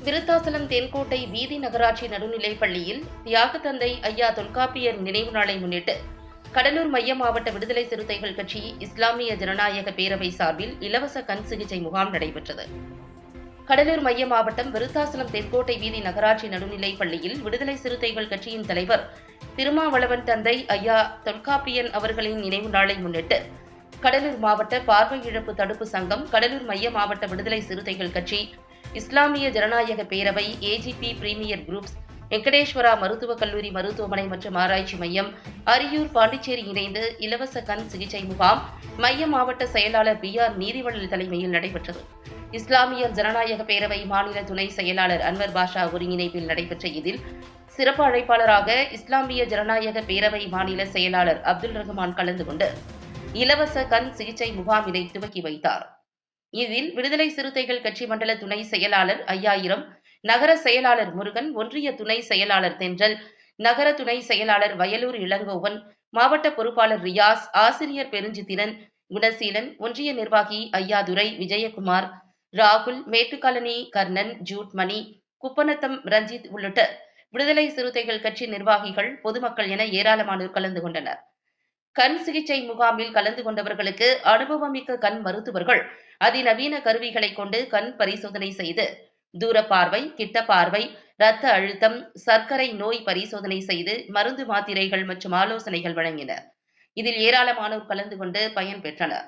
விருத்தாசலம் தென்கோட்டை வீதி நகராட்சி நடுநிலைப் பள்ளியில் தியாக தந்தை ஐயா தொல்காப்பியர் நினைவு நாளை முன்னிட்டு கடலூர் மைய மாவட்ட விடுதலை சிறுத்தைகள் கட்சி இஸ்லாமிய ஜனநாயக பேரவை சார்பில் இலவச கண் சிகிச்சை முகாம் நடைபெற்றது. கடலூர் மைய மாவட்டம் விருத்தாசலம் தென்கோட்டை வீதி நகராட்சி நடுநிலைப் பள்ளியில் விடுதலை சிறுத்தைகள் கட்சியின் தலைவர் திருமாவளவன் தந்தை ஐயா தொல்காப்பியன் அவர்களின் நினைவு நாளை முன்னிட்டு கடலூர் மாவட்ட பார்வை இழப்பு தடுப்பு சங்கம், கடலூர் மைய மாவட்ட விடுதலை சிறுத்தைகள் கட்சி, இஸ்லாமிய ஜனநாயக பேரவை, ஏஜிபி பிரீமியர் குரூப்ஸ், வெங்கடேஸ்வரா மருத்துவக் கல்லூரி மருத்துவமனை மற்றும் ஆராய்ச்சி மையம், அரியூர், பாண்டிச்சேரி இணைந்து இலவச கண் சிகிச்சை முகாம் மைய மாவட்ட செயலாளர் BR நீதிவள்ளல் தலைமையில் நடைபெற்றது. இஸ்லாமிய ஜனநாயக பேரவை மாநில துணை செயலாளர் அன்வர் பாஷா ஒருங்கிணைப்பில் நடைபெற்ற இதில் சிறப்பு அழைப்பாளராக இஸ்லாமிய ஜனநாயக பேரவை மாநில செயலாளர் அப்துல் ரஹ்மான் கலந்து கொண்டு இலவச கண் சிகிச்சை முகாமினை துவக்கி வைத்தார். இதில் விடுதலை சிறுத்தைகள் கட்சி மண்டல துணை செயலாளர் 5000, நகர செயலாளர் முருகன், ஒன்றிய துணை செயலாளர் தென்றல், நகர துணை செயலாளர் வயலூர் இளங்கோவன், மாவட்ட பொறுப்பாளர் ரியாஸ், ஆசிரியர் பெருஞ்சித்திரன், குணசீலன், ஒன்றிய நிர்வாகி ஐயாதுரை, விஜயகுமார், ராகுல், மேட்டுக்காலனி கர்ணன், ஜூட் மணி, குப்பநத்தம் ரஞ்சித் உள்ளிட்ட விடுதலை சிறுத்தைகள் கட்சி நிர்வாகிகள், பொதுமக்கள் என ஏராளமானோர் கலந்து கொண்டனர். கண் சிகிச்சை முகாமில் கலந்து கொண்டவர்களுக்கு அனுபவமிக்க கண் மருத்துவர்கள் அதிநவீன கருவிகளை கொண்டு கண் பரிசோதனை செய்து தூர பார்வை, கிட்ட பார்வை, இரத்த அழுத்தம், சர்க்கரை நோய் பரிசோதனை செய்து மருந்து மாத்திரைகள் மற்றும் ஆலோசனைகள் வழங்கினர். இதில் ஏராளமானோர் கலந்து கொண்டு பயன்பெற்றனர்.